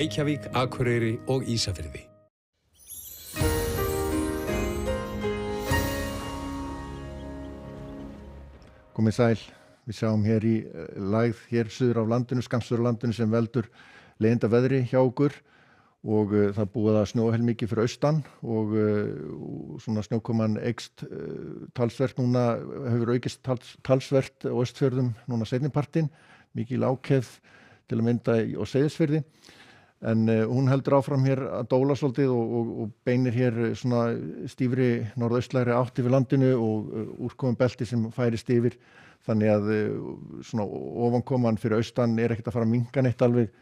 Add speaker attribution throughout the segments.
Speaker 1: Reykjavík, Akureyri og Ísafirði.
Speaker 2: Komið sæl, við sjáum hér í lægð hér suður af landinu, skamstur af landinu sem veldur leiðinda veðri hjá okkur og það búið að snjóa heilmikið fyrir austan og svona snjókoman eykst talsvert núna, hefur aukist talsvert á Austfjörðum núna seinnipartinn, mikil ákefð til að mynda á Seyðisfirði. En hún heldur áfram hér að dóla svolítið og beinir hér svona stífri norðaustlægri átt yfir landinu og úrkomum belti sem færist yfir. Þannig að svona ofankoman fyrir austan ekkert að fara að minnka neitt alveg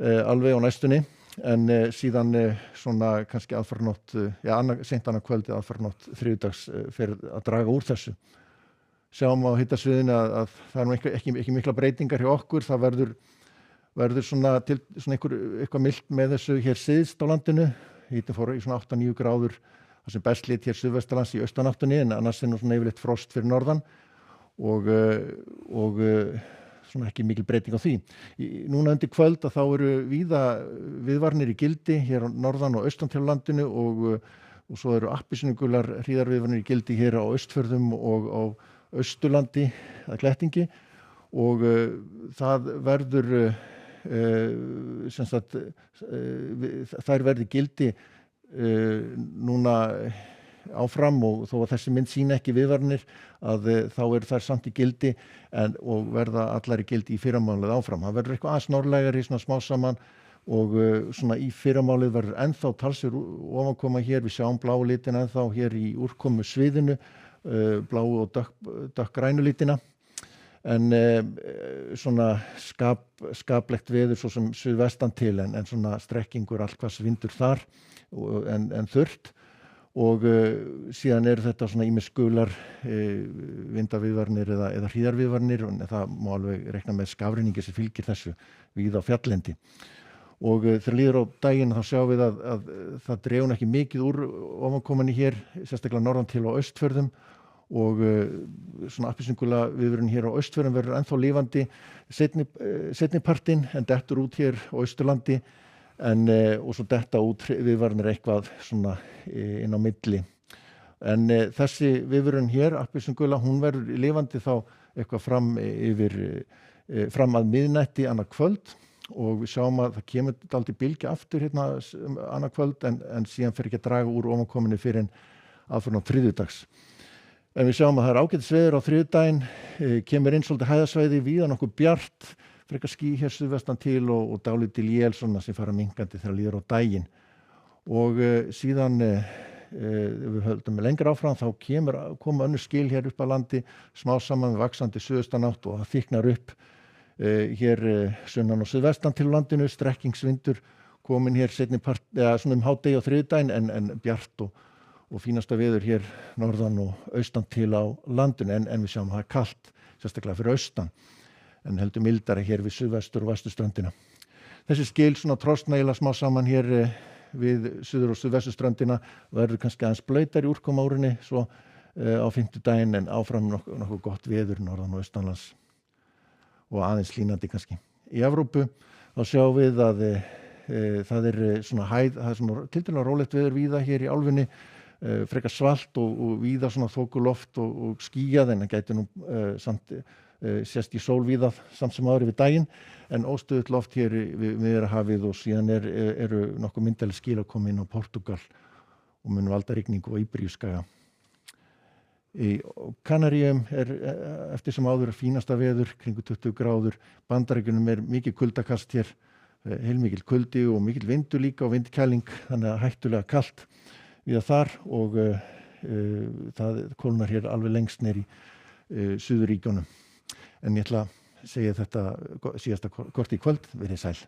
Speaker 2: á næstunni. En síðan svona kannski aðfarnótt, seint annað kvöldi aðfarnótt þriðjudags fer að draga úr þessu. Sjáum á hittasviðinu að það ekki mikla breytingar hjá okkur, það verður svona eitthvað milt með þessu hér syðst á landinu. Hitinn fór í svona 8-9 gráður, það sem best lit hér suðvestanlands í austanáttunni, en annars nú svona yfirleitt frost fyrir norðan og svona ekki mikil breyting á því. Núna undir kvöld að þá eru víða viðvarnir í gildi hér á norðan og austan til landinu og svo eru appelsínugular hríðarviðvarnir í gildi hér á Austfjörðum og á Austurlandi að Glettingi og það verður þær verði gildi núna áfram og þó að þessi mynd sýni ekki viðvarnir að þá þær samt í gildi og verða allar í gildi í fyrramálið áfram. Það verður eitthvað aðeins norðlægari svona smá saman og svona í fyrramálið verður ennþá talsverð ofankoma hér. Við sjáum bláu litina ennþá hér í úrkomu sviðinu, bláu og dökkgrænu litina. En svona skaplegt veður svo sem suðvestan til en svona strekkingur allhvass vindur þar en þurrt og síðan eru þetta svona ýmis gular vindaviðvarnir eða hríðarviðvarnir og það má alveg reikna með skafrenningi sem fylgir þessu víða á fjalllendi og þegar líður á daginn þá sjáum við að það dregur ekki mikið úr ofankomunni hér, sérstaklega norðan til á Austfjörðum og svona appelsínugula viðvörun hér á Austfjörðum verður ennþá lifandi seinni partinn en dettur út hér á Austurlandi og svo detta út viðvaranir eitthvað svona inn á milli. En þessi viðvörun hér, appelsínugula, hún verður lifandi þá eitthvað fram að miðnætti annað kvöld og við sjáum að það kemur dálítið bylgja aftur hérna annað kvöld en síðan fer ekki að draga úr ofankomunni fyrr en aðfarið á þriðjudags. En við sjáum að það ágætis veður á þriðjudaginn, kemur inn svolítið hæðasvæði, víða nokkuð bjart, frekar ský hér suðvestan til og dálítil él svona sem fara minnkandi þegar líður á daginn. Og síðan við höldum lengra áfram þá koma önnur skil hér upp að landi, smá saman við vaxandi suðaustanátt og það þykknar upp hér sunnan og suðvestan til landinu, strekkingsvindur komin hér seinni part, svona hádegi á þriðjudaginn en bjart og fínasta veður hér norðan og austan til á landinu en við sjáum að það kalt, sérstaklega fyrir austan en heldur mildara hér við suðvestur og vesturströndina. Þessi skil svona trosna eiginlega smá saman hér við suður og suðvesturströndina verður kannski aðeins blautar í úrkoma úrinni svo á fimmtudaginn en áfram nokkuð gott veður norðan og austanlands og aðeins hlýnandi kannski. Í Evrópu þá sjáum við að það er svona tiltölulega rólegt veður víða hér í álfunni frekar svalt og víða svona þokuloft og skýjað en það gæti nú samt sést í sól víða samt sem áður við daginn en óstöðugt loft hér við Miðjarðarhafið og síðan eru nokkuð myndarleg skil að koma inn á Portúgal og mun valda rigningu á Íberíuskaga. Í Kanaríum eftir sem áður fínasta veður kringu 20 gráður, Bandaríkjunum mikið kuldakast hér, heilmikil kuldi og mikil vindur líka og vindkæling þannig að hættulega kalt við þar og það kólnar hér alveg lengst nýr í Suðurríkjunum. En ég ætla að segja þetta síðasta kort í kvöld, verið sæl.